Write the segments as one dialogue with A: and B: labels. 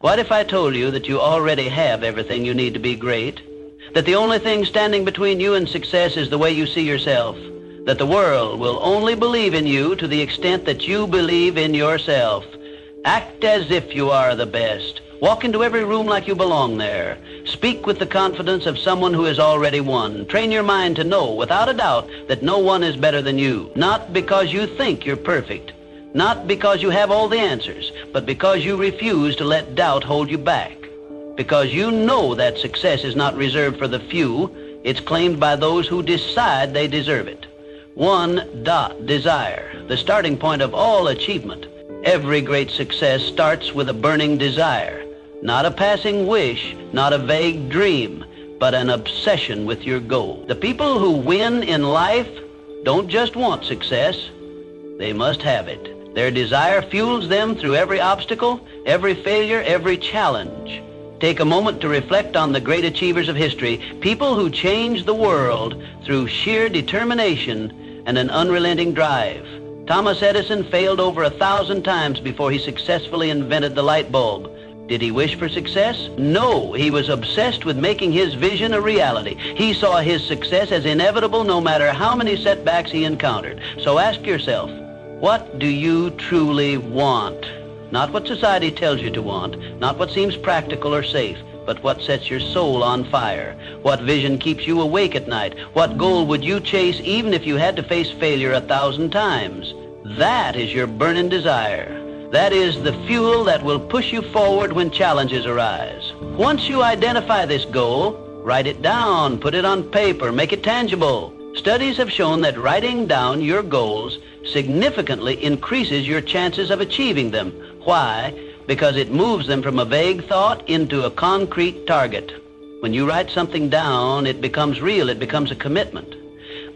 A: What if I told you that you already have everything you need to be great? That the only thing standing between you and success is the way you see yourself? That the world will only believe in you to the extent that you believe in yourself? Act as if you are the best. Walk into every room like you belong there. Speak with the confidence of someone who has already won. Train your mind to know, without a doubt, that no one is better than you. Not because you think you're perfect. Not because you have all the answers, but because you refuse to let doubt hold you back. Because you know that success is not reserved for the few. It's claimed by those who decide they deserve it. Desire, the starting point of all achievement. Every great success starts with a burning desire. Not a passing wish, not a vague dream, but an obsession with your goal. The people who win in life don't just want success, they must have it. Their desire fuels them through every obstacle, every failure, every challenge. Take a moment to reflect on the great achievers of history, people who changed the world through sheer determination and an unrelenting drive. Thomas Edison failed over 1,000 times before he successfully invented the light bulb. Did he wish for success? No, he was obsessed with making his vision a reality. He saw his success as inevitable no matter how many setbacks he encountered. So ask yourself, what do you truly want? Not what society tells you to want, not what seems practical or safe, but what sets your soul on fire. What vision keeps you awake at night? What goal would you chase even if you had to face failure 1,000 times? That is your burning desire. That is the fuel that will push you forward when challenges arise. Once you identify this goal, write it down, put it on paper, make it tangible. Studies have shown that writing down your goals significantly increases your chances of achieving them. Why? Because it moves them from a vague thought into a concrete target. When you write something down, it becomes real, it becomes a commitment.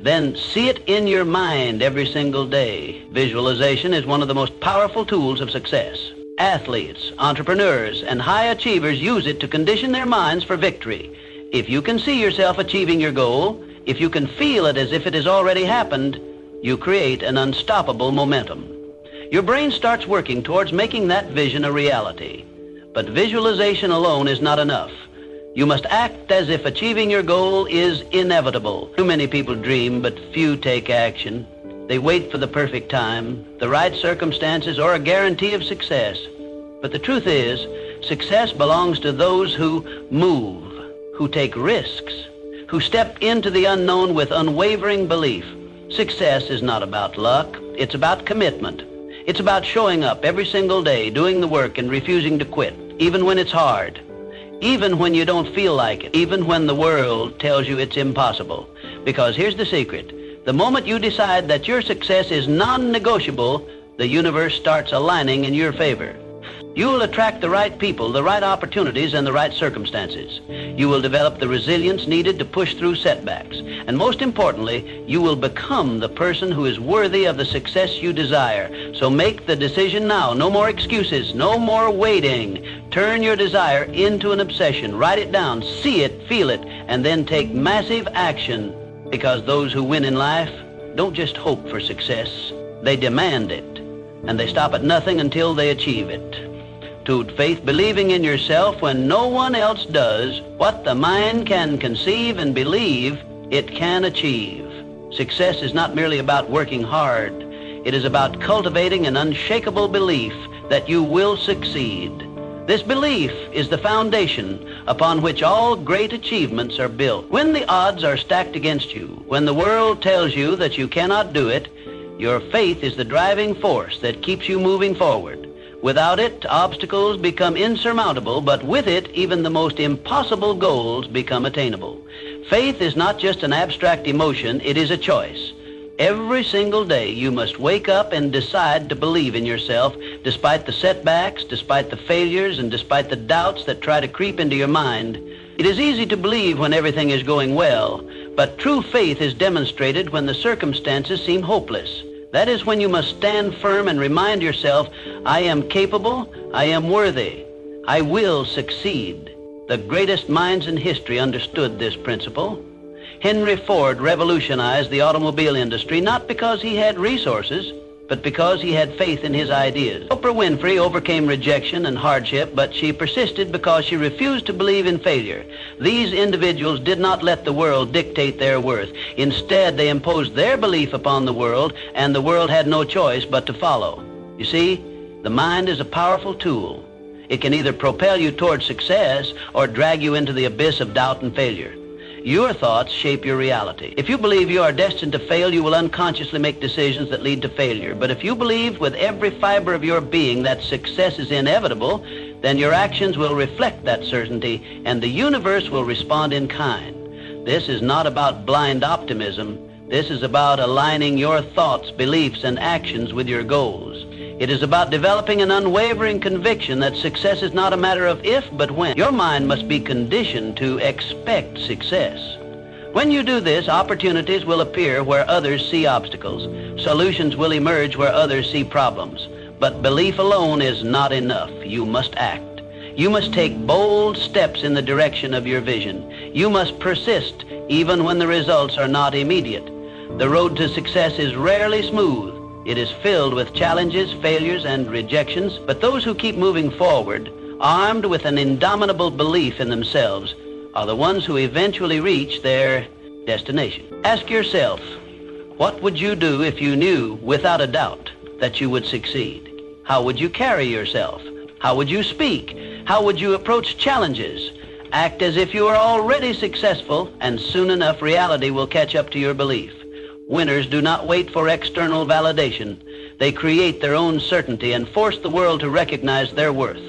A: Then see it in your mind every single day. Visualization is one of the most powerful tools of success. Athletes, entrepreneurs, and high achievers use it to condition their minds for victory. If you can see yourself achieving your goal, if you can feel it as if it has already happened, you create an unstoppable momentum. Your brain starts working towards making that vision a reality. But visualization alone is not enough. You must act as if achieving your goal is inevitable. Too many people dream, but few take action. They wait for the perfect time, the right circumstances, or a guarantee of success. But the truth is, success belongs to those who move, who take risks, who step into the unknown with unwavering belief. Success is not about luck, it's about commitment. It's about showing up every single day, doing the work and refusing to quit, even when it's hard, even when you don't feel like it, even when the world tells you it's impossible. Because here's the secret. The moment you decide that your success is non-negotiable, the universe starts aligning in your favor. You will attract the right people, the right opportunities, and the right circumstances. You will develop the resilience needed to push through setbacks. And most importantly, you will become the person who is worthy of the success you desire. So make the decision now. No more excuses. No more waiting. Turn your desire into an obsession. Write it down. See it, feel it, and then take massive action. Because those who win in life don't just hope for success. They demand it. And they stop at nothing until they achieve it. To faith, believing in yourself when no one else does. What the mind can conceive and believe, it can achieve. Success is not merely about working hard. It is about cultivating an unshakable belief that you will succeed. This belief is the foundation upon which all great achievements are built. When the odds are stacked against you, when the world tells you that you cannot do it, your faith is the driving force that keeps you moving forward. Without it, obstacles become insurmountable, but with it, even the most impossible goals become attainable. Faith is not just an abstract emotion, it is a choice. Every single day, you must wake up and decide to believe in yourself, despite the setbacks, despite the failures, and despite the doubts that try to creep into your mind. It is easy to believe when everything is going well, but true faith is demonstrated when the circumstances seem hopeless. That is when you must stand firm and remind yourself, I am capable, I am worthy, I will succeed. The greatest minds in history understood this principle. Henry Ford revolutionized the automobile industry not because he had resources, but but because he had faith in his ideas. Oprah Winfrey overcame rejection and hardship, but she persisted because she refused to believe in failure. These individuals did not let the world dictate their worth. Instead, they imposed their belief upon the world, and the world had no choice but to follow. You see, the mind is a powerful tool. It can either propel you toward success or drag you into the abyss of doubt and failure. Your thoughts shape your reality. If you believe you are destined to fail, you will unconsciously make decisions that lead to failure. But if you believe with every fiber of your being that success is inevitable, then your actions will reflect that certainty, and the universe will respond in kind. This is not about blind optimism. This is about aligning your thoughts, beliefs, and actions with your goals. It is about developing an unwavering conviction that success is not a matter of if, but when. Your mind must be conditioned to expect success. When you do this, opportunities will appear where others see obstacles. Solutions will emerge where others see problems. But belief alone is not enough. You must act. You must take bold steps in the direction of your vision. You must persist even when the results are not immediate. The road to success is rarely smooth. It is filled with challenges, failures, and rejections, but those who keep moving forward, armed with an indomitable belief in themselves, are the ones who eventually reach their destination. Ask yourself, what would you do if you knew without a doubt that you would succeed? How would you carry yourself? How would you speak? How would you approach challenges? Act as if you are already successful, and soon enough reality will catch up to your belief. Winners do not wait for external validation. They create their own certainty and force the world to recognize their worth.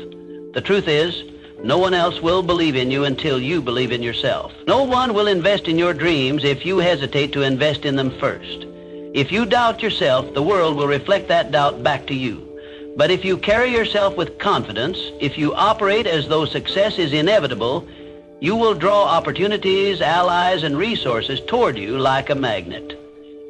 A: The truth is, no one else will believe in you until you believe in yourself. No one will invest in your dreams if you hesitate to invest in them first. If you doubt yourself, the world will reflect that doubt back to you. But if you carry yourself with confidence, if you operate as though success is inevitable, you will draw opportunities, allies, and resources toward you like a magnet.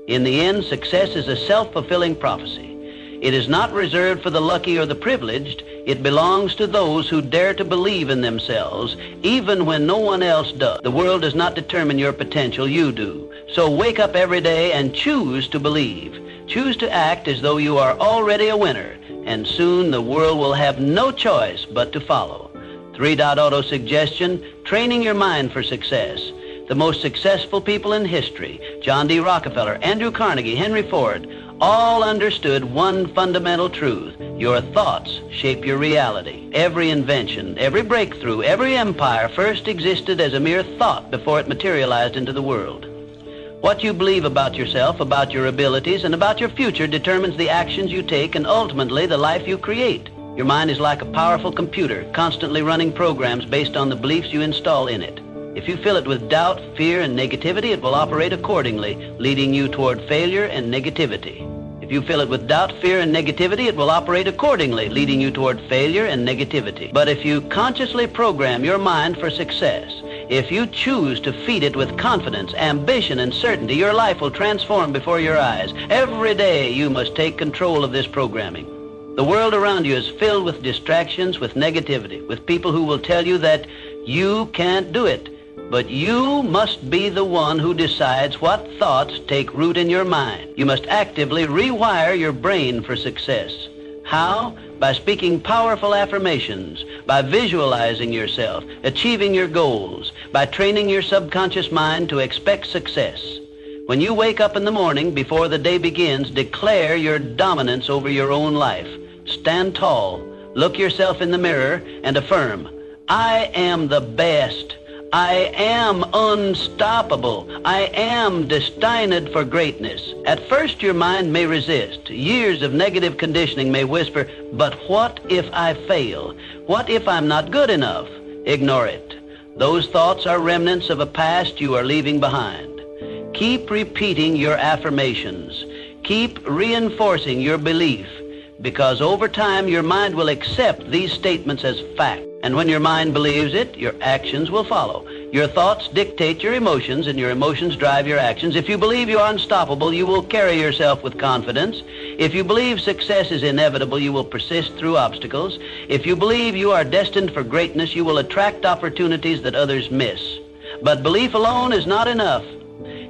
A: In the end, success is a self-fulfilling prophecy. It is not reserved for the lucky or the privileged. It belongs to those who dare to believe in themselves, even when no one else does. The world does not determine your potential, you do. So wake up every day and choose to believe. Choose to act as though you are already a winner, and soon the world will have no choice but to follow. 3.auto suggestion, training your mind for success. The most successful people in history, John D. Rockefeller, Andrew Carnegie, Henry Ford, all understood one fundamental truth. Your thoughts shape your reality. Every invention, every breakthrough, every empire first existed as a mere thought before it materialized into the world. What you believe about yourself, about your abilities, and about your future determines the actions you take and ultimately the life you create. Your mind is like a powerful computer, constantly running programs based on the beliefs you install in it. If you fill it with doubt, fear, and negativity, it will operate accordingly, leading you toward failure and negativity. If you fill it with doubt, fear, and negativity, it will operate accordingly, leading you toward failure and negativity. But if you consciously program your mind for success, if you choose to feed it with confidence, ambition, and certainty, your life will transform before your eyes. Every day you must take control of this programming. The world around you is filled with distractions, with negativity, with people who will tell you that you can't do it. But you must be the one who decides what thoughts take root in your mind. You must actively rewire your brain for success. How? By speaking powerful affirmations, by visualizing yourself, achieving your goals, by training your subconscious mind to expect success. When you wake up in the morning before the day begins, declare your dominance over your own life. Stand tall, look yourself in the mirror, and affirm, I am the best. I am unstoppable. I am destined for greatness. At first, your mind may resist. Years of negative conditioning may whisper, but what if I fail? What if I'm not good enough? Ignore it. Those thoughts are remnants of a past you are leaving behind. Keep repeating your affirmations. Keep reinforcing your belief, because over time your mind will accept these statements as fact. And when your mind believes it, your actions will follow. Your thoughts dictate your emotions, and your emotions drive your actions. If you believe you are unstoppable, you will carry yourself with confidence. If you believe success is inevitable, you will persist through obstacles. If you believe you are destined for greatness, you will attract opportunities that others miss. But belief alone is not enough.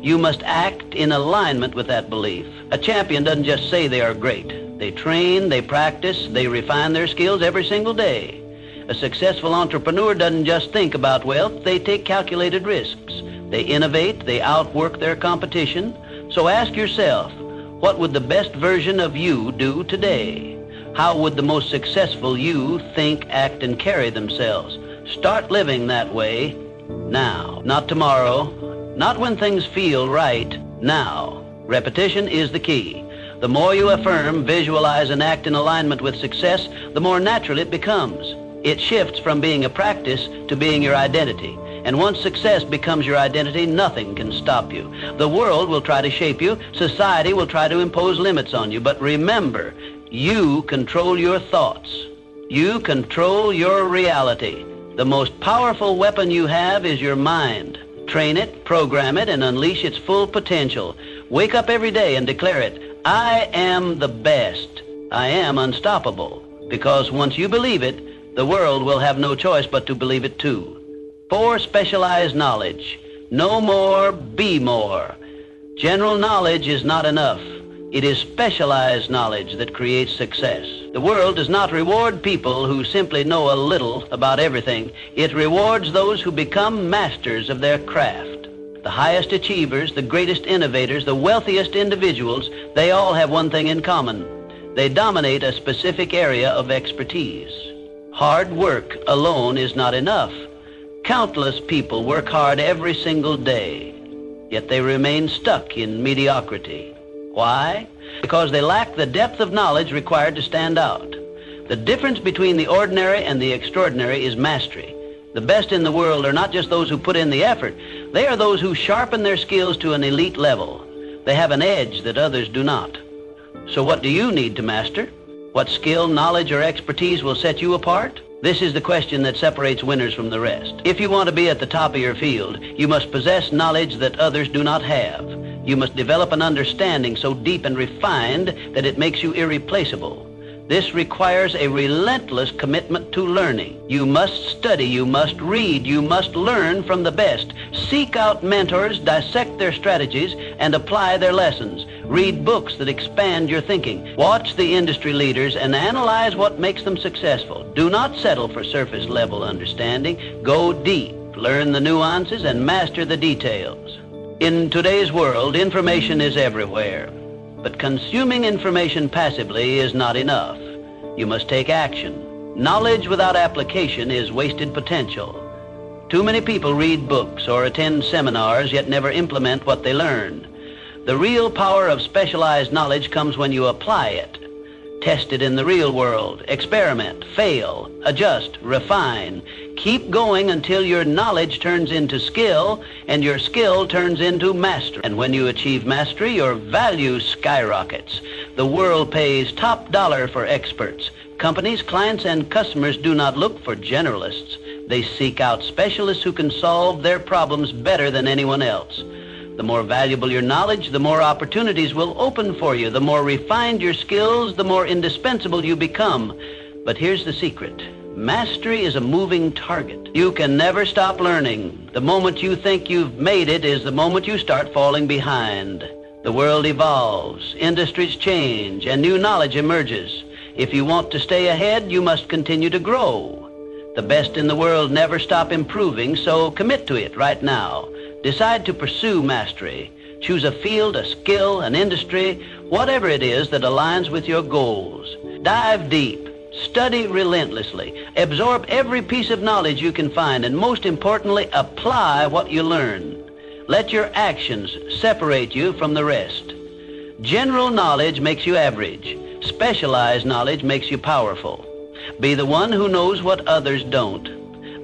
A: You must act in alignment with that belief. A champion doesn't just say they are great. They train, they practice, they refine their skills every single day. A successful entrepreneur doesn't just think about wealth, they take calculated risks. They innovate, they outwork their competition. So ask yourself, what would the best version of you do today? How would the most successful you think, act, and carry themselves? Start living that way now, not tomorrow, not when things feel right, now. Repetition is the key. The more you affirm, visualize, and act in alignment with success, the more natural it becomes. It shifts from being a practice to being your identity. And once success becomes your identity, nothing can stop you. The world will try to shape you. Society will try to impose limits on you. But remember, you control your thoughts. You control your reality. The most powerful weapon you have is your mind. Train it, program it, and unleash its full potential. Wake up every day and declare it. I am the best. I am unstoppable. Because once you believe it, the world will have no choice but to believe it too. 4, specialized knowledge. Know more, be more. General knowledge is not enough. It is specialized knowledge that creates success. The world does not reward people who simply know a little about everything. It rewards those who become masters of their craft. The highest achievers, the greatest innovators, the wealthiest individuals, they all have one thing in common. They dominate a specific area of expertise. Hard work alone is not enough. Countless people work hard every single day, yet they remain stuck in mediocrity. Why? Because they lack the depth of knowledge required to stand out. The difference between the ordinary and the extraordinary is mastery. The best in the world are not just those who put in the effort. They are those who sharpen their skills to an elite level. They have an edge that others do not. So what do you need to master? What skill, knowledge, or expertise will set you apart? This is the question that separates winners from the rest. If you want to be at the top of your field, you must possess knowledge that others do not have. You must develop an understanding so deep and refined that it makes you irreplaceable. This requires a relentless commitment to learning. You must study, you must read, you must learn from the best. Seek out mentors, dissect their strategies, and apply their lessons. Read books that expand your thinking. Watch the industry leaders and analyze what makes them successful. Do not settle for surface-level understanding. Go deep, learn the nuances, and master the details. In today's world, information is everywhere. But consuming information passively is not enough. You must take action. Knowledge without application is wasted potential. Too many people read books or attend seminars yet never implement what they learn. The real power of specialized knowledge comes when you apply it. Test it in the real world. Experiment, fail, adjust, refine. Keep going until your knowledge turns into skill and your skill turns into mastery. And when you achieve mastery, your value skyrockets. The world pays top dollar for experts. Companies, clients, and customers do not look for generalists. They seek out specialists who can solve their problems better than anyone else. The more valuable your knowledge, the more opportunities will open for you. The more refined your skills, the more indispensable you become. But here's the secret. Mastery is a moving target. You can never stop learning. The moment you think you've made it is the moment you start falling behind. The world evolves, industries change, and new knowledge emerges. If you want to stay ahead, you must continue to grow. The best in the world never stop improving, so commit to it right now. Decide to pursue mastery. Choose a field, a skill, an industry, whatever it is that aligns with your goals. Dive deep. Study relentlessly. Absorb every piece of knowledge you can find, and most importantly, apply what you learn. Let your actions separate you from the rest. General knowledge makes you average. Specialized knowledge makes you powerful. Be the one who knows what others don't.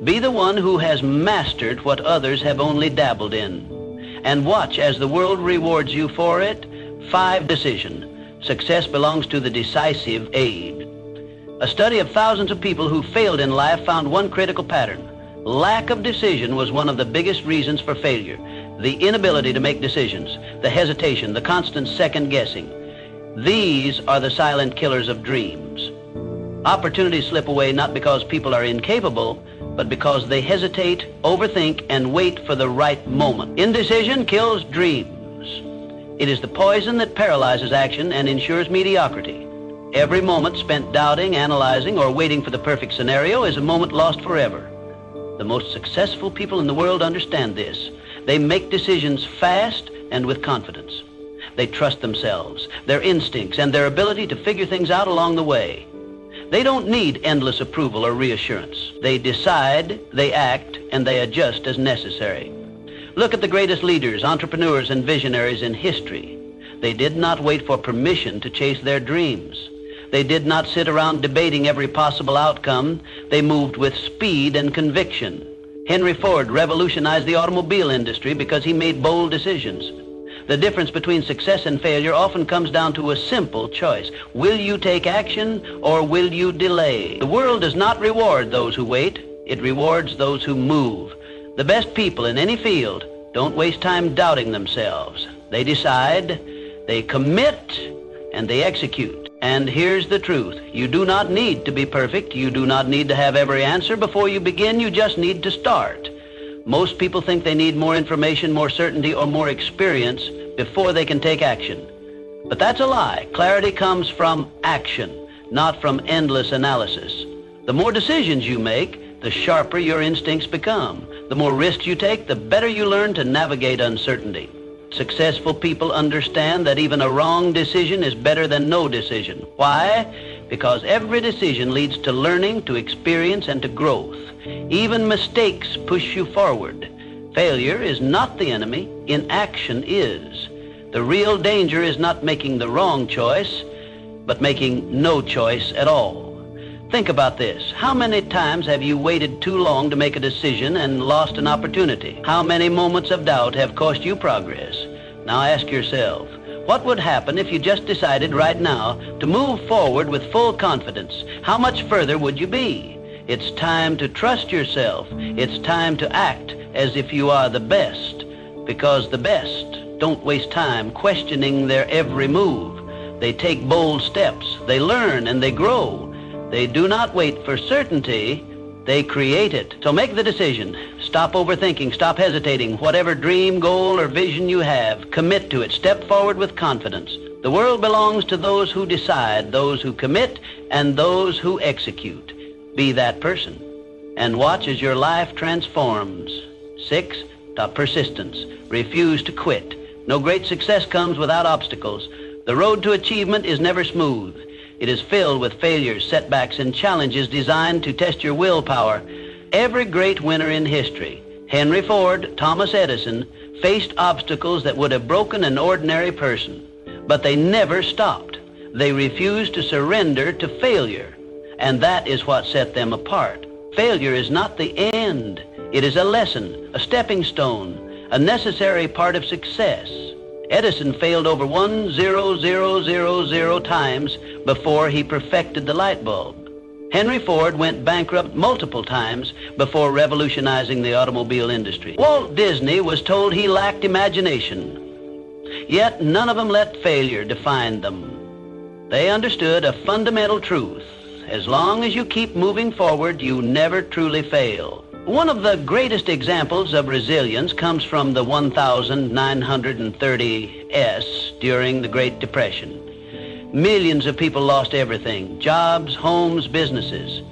A: Be the one who has mastered what others have only dabbled in. And watch as the world rewards you for it. 5, decision. Success belongs to the decisive aid. A study of thousands of people who failed in life found one critical pattern. Lack of decision was one of the biggest reasons for failure. The inability to make decisions, the hesitation, the constant second guessing. These are the silent killers of dreams. Opportunities slip away not because people are incapable, but because they hesitate, overthink, and wait for the right moment. Indecision kills dreams. It is the poison that paralyzes action and ensures mediocrity. Every moment spent doubting, analyzing, or waiting for the perfect scenario is a moment lost forever. The most successful people in the world understand this. They make decisions fast and with confidence. They trust themselves, their instincts, and their ability to figure things out along the way. They don't need endless approval or reassurance. They decide, they act, and they adjust as necessary. Look at the greatest leaders, entrepreneurs, and visionaries in history. They did not wait for permission to chase their dreams. They did not sit around debating every possible outcome. They moved with speed and conviction. Henry Ford revolutionized the automobile industry because he made bold decisions. The difference between success and failure often comes down to a simple choice. Will you take action or will you delay? The world does not reward those who wait. It rewards those who move. The best people in any field don't waste time doubting themselves. They decide, they commit, and they execute. And here's the truth. You do not need to be perfect. You do not need to have every answer before you begin. You just need to start. Most people think they need more information, more certainty, or more experience before they can take action. But that's a lie. Clarity comes from action, not from endless analysis. The more decisions you make, the sharper your instincts become. The more risks you take, the better you learn to navigate uncertainty. Successful people understand that even a wrong decision is better than no decision. Why? Because every decision leads to learning, to experience, and to growth. Even mistakes push you forward. Failure is not the enemy. Inaction is. The real danger is not making the wrong choice, but making no choice at all. Think about this. How many times have you waited too long to make a decision and lost an opportunity? How many moments of doubt have cost you progress? Now ask yourself, what would happen if you just decided right now to move forward with full confidence? How much further would you be? It's time to trust yourself. It's time to act as if you are the best, because the best don't waste time questioning their every move. They take bold steps. They learn and they grow. They do not wait for certainty, they create it. So make the decision. Stop overthinking, stop hesitating. Whatever dream, goal, or vision you have, commit to it. Step forward with confidence. The world belongs to those who decide, those who commit, and those who execute. Be that person, and watch as your life transforms. 6, persistence. Refuse to quit. No great success comes without obstacles. The road to achievement is never smooth. It is filled with failures, setbacks, and challenges designed to test your willpower. Every great winner in history, Henry Ford, Thomas Edison, faced obstacles that would have broken an ordinary person. But they never stopped. They refused to surrender to failure. And that is what set them apart. Failure is not the end. It is a lesson, a stepping stone, a necessary part of success. Edison failed over 1,000,000 times before he perfected the light bulb. Henry Ford went bankrupt multiple times before revolutionizing the automobile industry. Walt Disney was told he lacked imagination. Yet none of them let failure define them. They understood a fundamental truth. As long as you keep moving forward, you never truly fail. One of the greatest examples of resilience comes from the 1930s during the Great Depression. Millions of people lost everything, jobs, homes, businesses.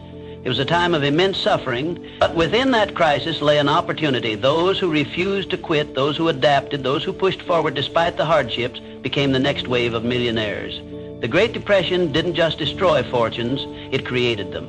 A: It was a time of immense suffering, but within that crisis lay an opportunity. Those who refused to quit, those who adapted, those who pushed forward despite the hardships became the next wave of millionaires. The Great Depression didn't just destroy fortunes, it created them.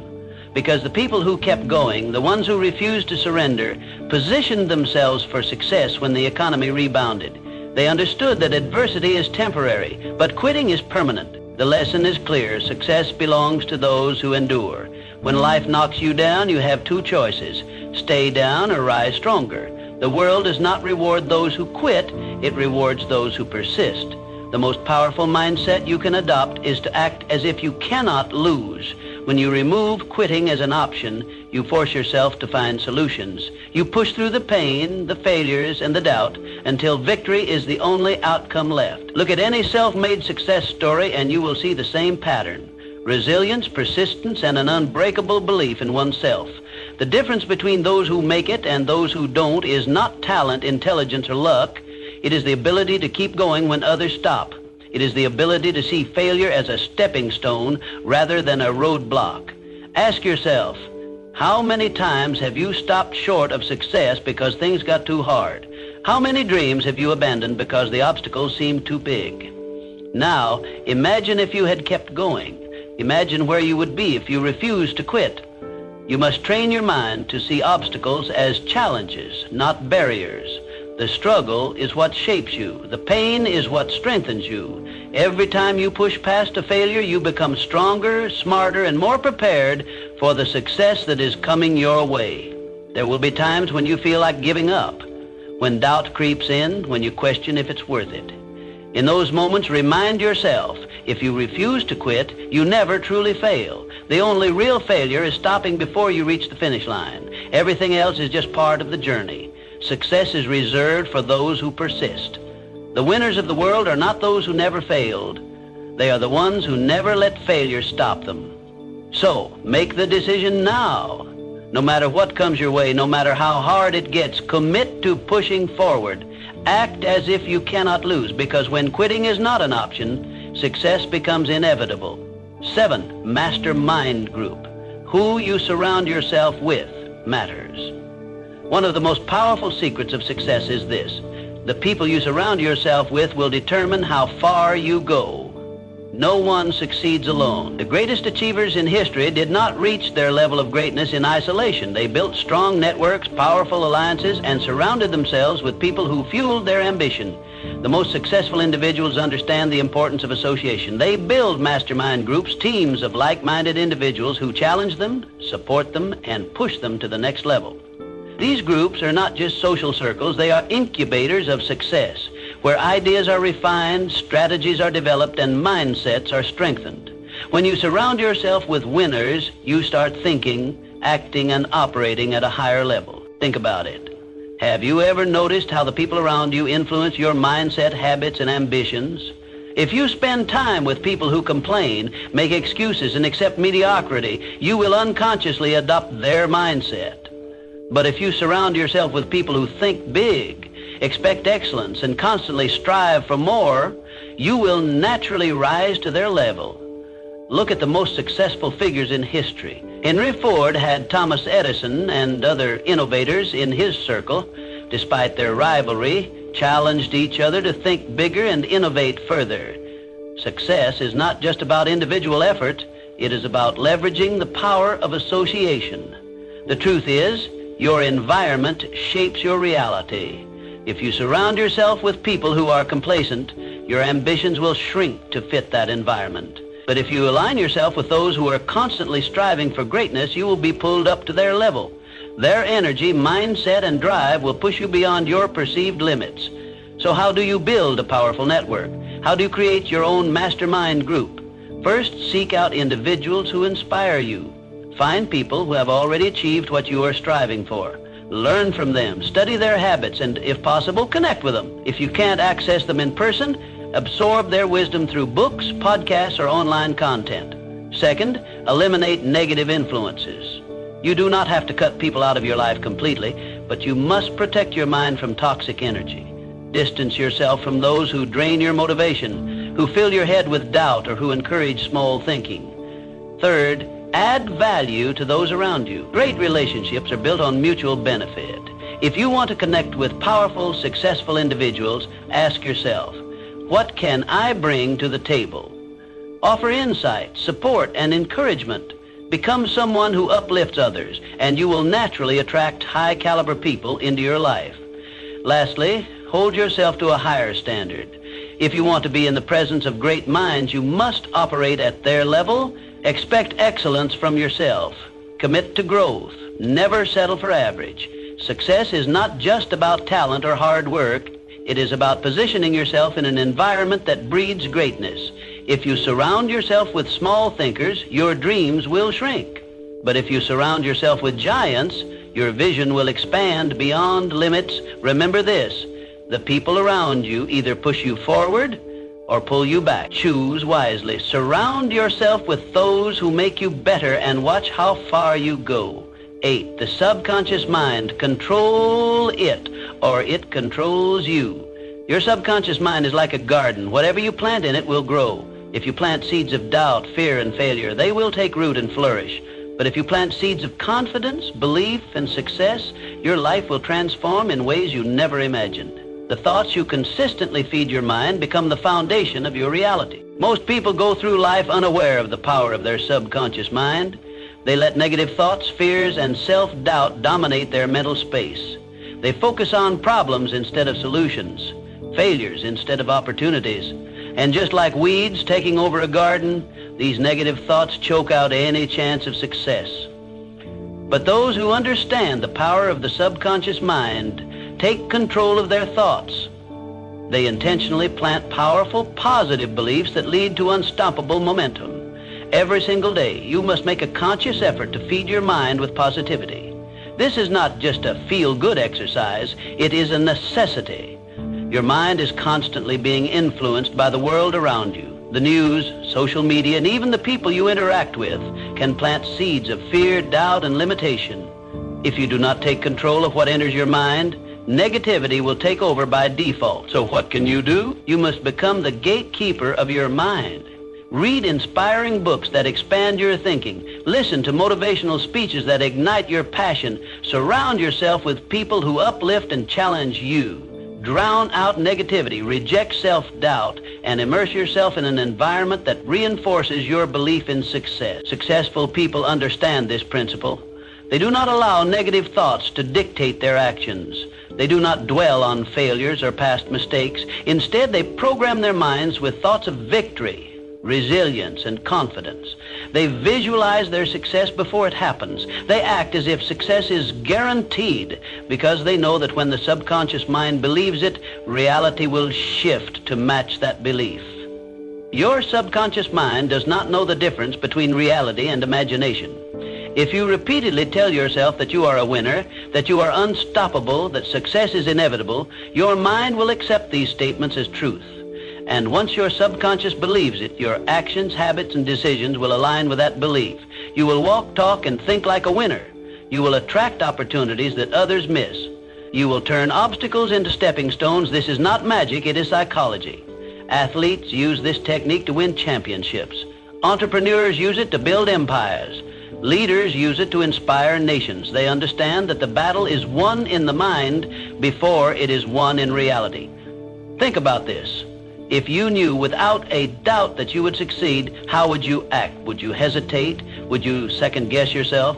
A: Because the people who kept going, the ones who refused to surrender, positioned themselves for success when the economy rebounded. They understood that adversity is temporary, but quitting is permanent. The lesson is clear. Success belongs to those who endure. When life knocks you down, you have two choices: stay down or rise stronger. The world does not reward those who quit, it rewards those who persist. The most powerful mindset you can adopt is to act as if you cannot lose. When you remove quitting as an option, you force yourself to find solutions. You push through the pain, the failures, and the doubt until victory is the only outcome left. Look at any self-made success story and you will see the same pattern: resilience, persistence, and an unbreakable belief in oneself. The difference between those who make it and those who don't is not talent, intelligence, or luck. It is the ability to keep going when others stop. It is the ability to see failure as a stepping stone rather than a roadblock. Ask yourself, how many times have you stopped short of success because things got too hard? How many dreams have you abandoned because the obstacles seemed too big? Now, imagine if you had kept going. Imagine where you would be if you refused to quit. You must train your mind to see obstacles as challenges, not barriers. The struggle is what shapes you. The pain is what strengthens you. Every time you push past a failure, you become stronger, smarter, and more prepared for the success that is coming your way. There will be times when you feel like giving up, when doubt creeps in, when you question if it's worth it. In those moments, remind yourself, if you refuse to quit, you never truly fail. The only real failure is stopping before you reach the finish line. Everything else is just part of the journey. Success is reserved for those who persist. The winners of the world are not those who never failed. They are the ones who never let failure stop them. So, make the decision now. No matter what comes your way, no matter how hard it gets, commit to pushing forward. Act as if you cannot lose, because when quitting is not an option, success becomes inevitable. 7, mastermind group. Who you surround yourself with matters. One of the most powerful secrets of success is this: the people you surround yourself with will determine how far you go. No one succeeds alone. The greatest achievers in history did not reach their level of greatness in isolation. They built strong networks, powerful alliances, and surrounded themselves with people who fueled their ambition. The most successful individuals understand the importance of association. They build mastermind groups, teams of like-minded individuals who challenge them, support them, and push them to the next level. These groups are not just social circles, they are incubators of success, where ideas are refined, strategies are developed, and mindsets are strengthened. When you surround yourself with winners, you start thinking, acting, and operating at a higher level. Think about it. Have you ever noticed how the people around you influence your mindset, habits, and ambitions? If you spend time with people who complain, make excuses, and accept mediocrity, you will unconsciously adopt their mindset. But if you surround yourself with people who think big, expect excellence, and constantly strive for more, you will naturally rise to their level. Look at the most successful figures in history. Henry Ford had Thomas Edison and other innovators in his circle. Despite their rivalry, challenged each other to think bigger and innovate further. Success is not just about individual effort, it is about leveraging the power of association. The truth is, your environment shapes your reality. If you surround yourself with people who are complacent, your ambitions will shrink to fit that environment. But if you align yourself with those who are constantly striving for greatness, you will be pulled up to their level. Their energy, mindset, and drive will push you beyond your perceived limits. So how do you build a powerful network? How do you create your own mastermind group? First, seek out individuals who inspire you. Find people who have already achieved what you are striving for. Learn from them, study their habits, and if possible, connect with them. If you can't access them in person, absorb their wisdom through books, podcasts, or online content. Second, eliminate negative influences. You do not have to cut people out of your life completely, but you must protect your mind from toxic energy. Distance yourself from those who drain your motivation, who fill your head with doubt, or who encourage small thinking. Third, add value to those around you. Great relationships are built on mutual benefit. If you want to connect with powerful, successful individuals, ask yourself, what can I bring to the table? Offer insight, support, and encouragement. Become someone who uplifts others, and you will naturally attract high-caliber people into your life. Lastly, hold yourself to a higher standard. If you want to be in the presence of great minds, you must operate at their level. Expect excellence from yourself. Commit to growth. Never settle for average. Success is not just about talent or hard work. It is about positioning yourself in an environment that breeds greatness. If you surround yourself with small thinkers, your dreams will shrink. But if you surround yourself with giants, your vision will expand beyond limits. Remember this, the people around you either push you forward or pull you back. Choose wisely. Surround yourself with those who make you better and watch how far you go. 8, the subconscious mind. Control it, or it controls you. Your subconscious mind is like a garden. Whatever you plant in it will grow. If you plant seeds of doubt, fear, and failure, they will take root and flourish. But if you plant seeds of confidence, belief, and success, your life will transform in ways you never imagined. The thoughts you consistently feed your mind become the foundation of your reality. Most people go through life unaware of the power of their subconscious mind. They let negative thoughts, fears, and self-doubt dominate their mental space. They focus on problems instead of solutions, failures instead of opportunities. And just like weeds taking over a garden, these negative thoughts choke out any chance of success. But those who understand the power of the subconscious mind take control of their thoughts. They intentionally plant powerful, positive beliefs that lead to unstoppable momentum. Every single day, you must make a conscious effort to feed your mind with positivity. This is not just a feel-good exercise, it is a necessity. Your mind is constantly being influenced by the world around you. The news, social media, and even the people you interact with can plant seeds of fear, doubt, and limitation. If you do not take control of what enters your mind, negativity will take over by default. So what can you do? You must become the gatekeeper of your mind. Read inspiring books that expand your thinking. Listen to motivational speeches that ignite your passion. Surround yourself with people who uplift and challenge you. Drown out negativity, reject self-doubt, and immerse yourself in an environment that reinforces your belief in success. Successful people understand this principle. They do not allow negative thoughts to dictate their actions. They do not dwell on failures or past mistakes. Instead, they program their minds with thoughts of victory, resilience, and confidence. They visualize their success before it happens. They act as if success is guaranteed because they know that when the subconscious mind believes it, reality will shift to match that belief. Your subconscious mind does not know the difference between reality and imagination. If you repeatedly tell yourself that you are a winner, that you are unstoppable, that success is inevitable, your mind will accept these statements as truth. And once your subconscious believes it, your actions, habits, and decisions will align with that belief. You will walk, talk, and think like a winner. You will attract opportunities that others miss. You will turn obstacles into stepping stones. This is not magic, it is psychology. Athletes use this technique to win championships. Entrepreneurs use it to build empires. Leaders use it to inspire nations. They understand that the battle is won in the mind before it is won in reality. Think about this. If you knew without a doubt that you would succeed, how would you act? Would you hesitate? Would you second guess yourself?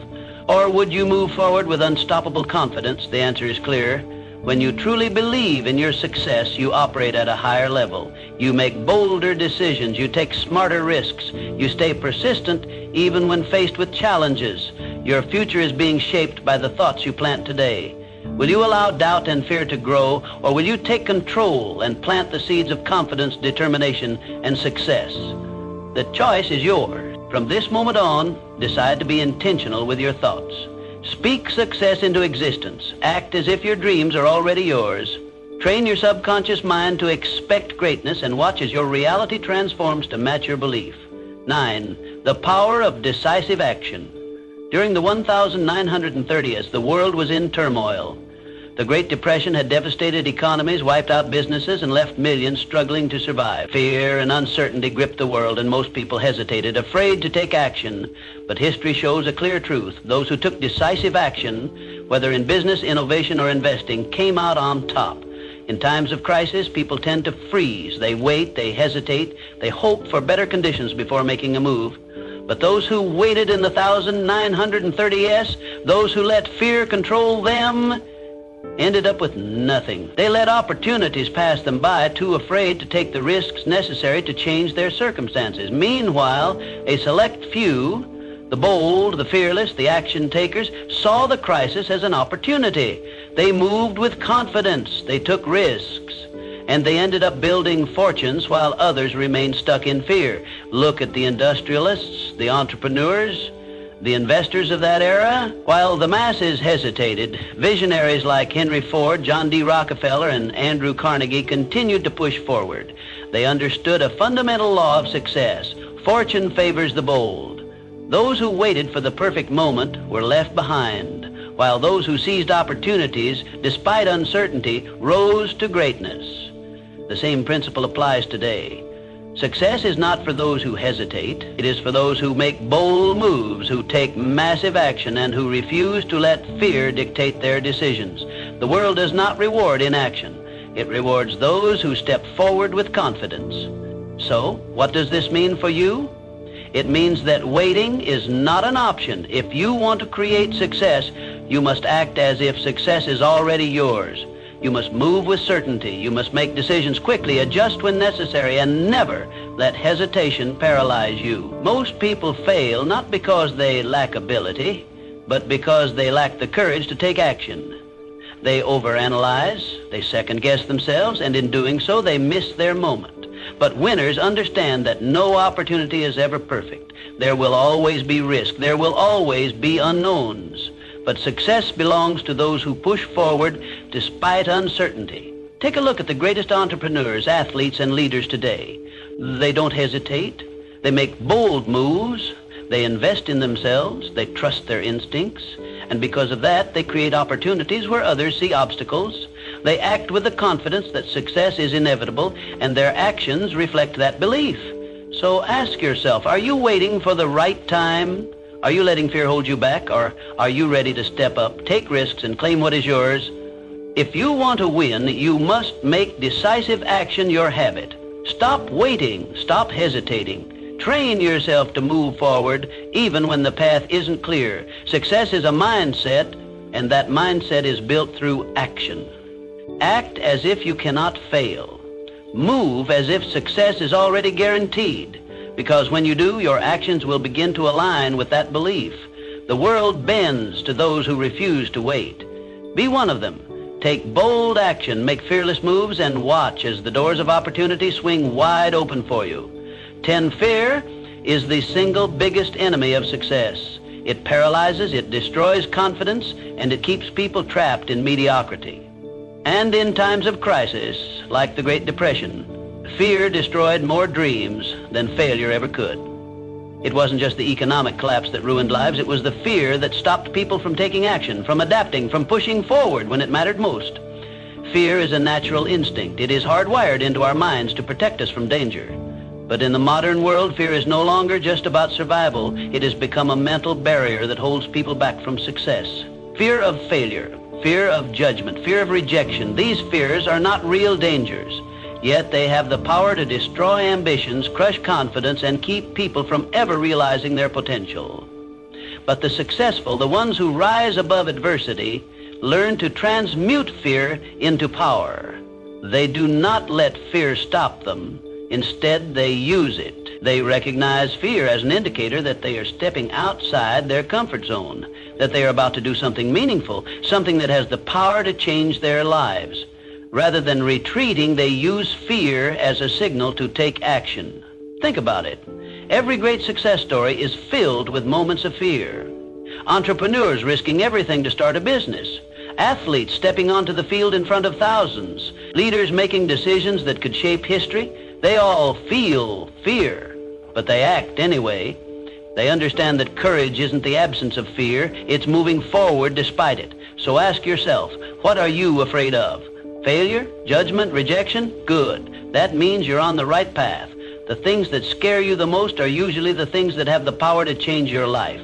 A: Or would you move forward with unstoppable confidence? The answer is clear. When you truly believe in your success, you operate at a higher level. You make bolder decisions. You take smarter risks. You stay persistent even when faced with challenges. Your future is being shaped by the thoughts you plant today. Will you allow doubt and fear to grow, or will you take control and plant the seeds of confidence, determination, and success? The choice is yours. From this moment on, decide to be intentional with your thoughts. Speak success into existence. Act as if your dreams are already yours. Train your subconscious mind to expect greatness and watch as your reality transforms to match your belief. 9. The power of decisive action. During the 1930s, the world was in turmoil. The Great Depression had devastated economies, wiped out businesses, and left millions struggling to survive. Fear and uncertainty gripped the world, and most people hesitated, afraid to take action. But history shows a clear truth. Those who took decisive action, whether in business, innovation, or investing, came out on top. In times of crisis, people tend to freeze. They wait, they hesitate, they hope for better conditions before making a move. But those who waited in the 1930s, those who let fear control them, ended up with nothing. They let opportunities pass them by, too afraid to take the risks necessary to change their circumstances. Meanwhile, a select few, the bold, the fearless, the action takers, saw the crisis as an opportunity. They moved with confidence. They took risks. And they ended up building fortunes while others remained stuck in fear. Look at the industrialists, the entrepreneurs, the investors of that era. While the masses hesitated, visionaries like Henry Ford, John D. Rockefeller, and Andrew Carnegie continued to push forward. They understood a fundamental law of success. Fortune favors the bold. Those who waited for the perfect moment were left behind, while those who seized opportunities, despite uncertainty, rose to greatness. The same principle applies today. Success is not for those who hesitate. It is for those who make bold moves, who take massive action, and who refuse to let fear dictate their decisions. The world does not reward inaction. It rewards those who step forward with confidence. So, what does this mean for you? It means that waiting is not an option. If you want to create success, you must act as if success is already yours. You must move with certainty. You must make decisions quickly, adjust when necessary, and never let hesitation paralyze you. Most people fail not because they lack ability, but because they lack the courage to take action. They overanalyze, they second-guess themselves, and in doing so, they miss their moment. But winners understand that no opportunity is ever perfect. There will always be risk. There will always be unknowns. But success belongs to those who push forward despite uncertainty. Take a look at the greatest entrepreneurs, athletes, and leaders today. They don't hesitate. They make bold moves. They invest in themselves. They trust their instincts. And because of that, they create opportunities where others see obstacles. They act with the confidence that success is inevitable, and their actions reflect that belief. So ask yourself, are you waiting for the right time? Are you letting fear hold you back, or are you ready to step up, take risks, and claim what is yours? If you want to win, you must make decisive action your habit. Stop waiting. Stop hesitating. Train yourself to move forward even when the path isn't clear. Success is a mindset, and that mindset is built through action. Act as if you cannot fail. Move as if success is already guaranteed, because when you do, your actions will begin to align with that belief. The world bends to those who refuse to wait. Be one of them. Take bold action, make fearless moves, and watch as the doors of opportunity swing wide open for you. Fear is the single biggest enemy of success. It paralyzes, it destroys confidence, and it keeps people trapped in mediocrity. And in times of crisis, like the Great Depression, fear destroyed more dreams than failure ever could. It wasn't just the economic collapse that ruined lives, it was the fear that stopped people from taking action, from adapting, from pushing forward when it mattered most. Fear is a natural instinct. It is hardwired into our minds to protect us from danger. But in the modern world, fear is no longer just about survival. It has become a mental barrier that holds people back from success. Fear of failure, fear of judgment, fear of rejection. These fears are not real dangers, yet they have the power to destroy ambitions, crush confidence, and keep people from ever realizing their potential. But the successful, the ones who rise above adversity, learn to transmute fear into power. They do not let fear stop them. Instead, they use it. They recognize fear as an indicator that they are stepping outside their comfort zone, that they are about to do something meaningful, something that has the power to change their lives. Rather than retreating, they use fear as a signal to take action. Think about it. Every great success story is filled with moments of fear. Entrepreneurs risking everything to start a business. Athletes stepping onto the field in front of thousands. Leaders making decisions that could shape history. They all feel fear, but they act anyway. They understand that courage isn't the absence of fear, it's moving forward despite it. So ask yourself, what are you afraid of? Failure? Judgment? Rejection? Good. That means you're on the right path. The things that scare you the most are usually the things that have the power to change your life.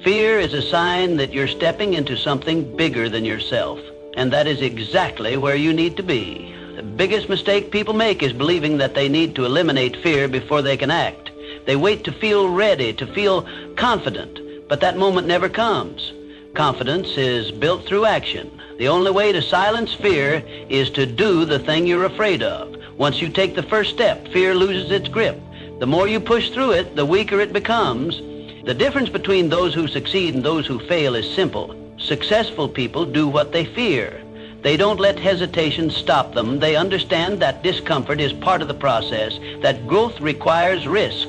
A: Fear is a sign that you're stepping into something bigger than yourself, and that is exactly where you need to be. The biggest mistake people make is believing that they need to eliminate fear before they can act. They wait to feel ready, to feel confident, but that moment never comes. Confidence is built through action. The only way to silence fear is to do the thing you're afraid of. Once you take the first step, fear loses its grip. The more you push through it, the weaker it becomes. The difference between those who succeed and those who fail is simple. Successful people do what they fear. They don't let hesitation stop them. They understand that discomfort is part of the process, that growth requires risk.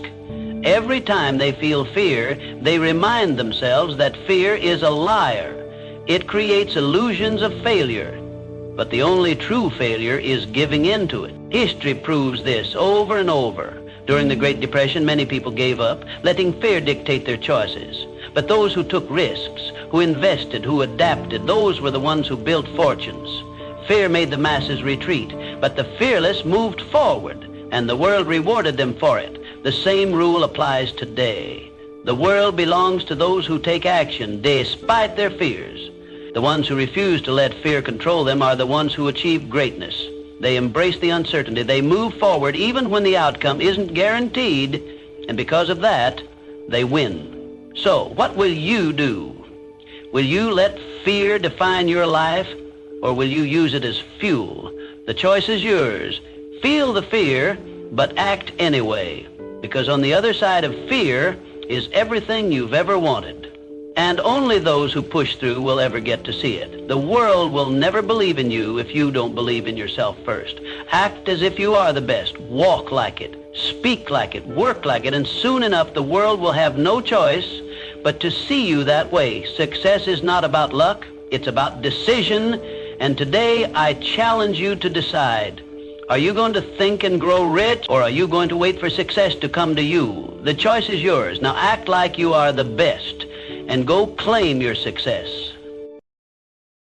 A: Every time they feel fear, they remind themselves that fear is a liar. It creates illusions of failure. But the only true failure is giving in to it. History proves this over and over. During the Great Depression, many people gave up, letting fear dictate their choices. But those who took risks, who invested, who adapted, those were the ones who built fortunes. Fear made the masses retreat, but the fearless moved forward, and the world rewarded them for it. The same rule applies today. The world belongs to those who take action despite their fears. The ones who refuse to let fear control them are the ones who achieve greatness. They embrace the uncertainty. They move forward even when the outcome isn't guaranteed, and because of that, they win. So, what will you do? Will you let fear define your life, or will you use it as fuel? The choice is yours. Feel the fear, but act anyway, because on the other side of fear is everything you've ever wanted. And only those who push through will ever get to see it. The world will never believe in you if you don't believe in yourself first. Act as if you are the best. Walk like it. Speak like it. Work like it. And soon enough, the world will have no choice but to see you that way. Success is not about luck. It's about decision. And today, I challenge you to decide. Are you going to think and grow rich, or are you going to wait for success to come to you? The choice is yours. Now act like you are the best, and go claim your success.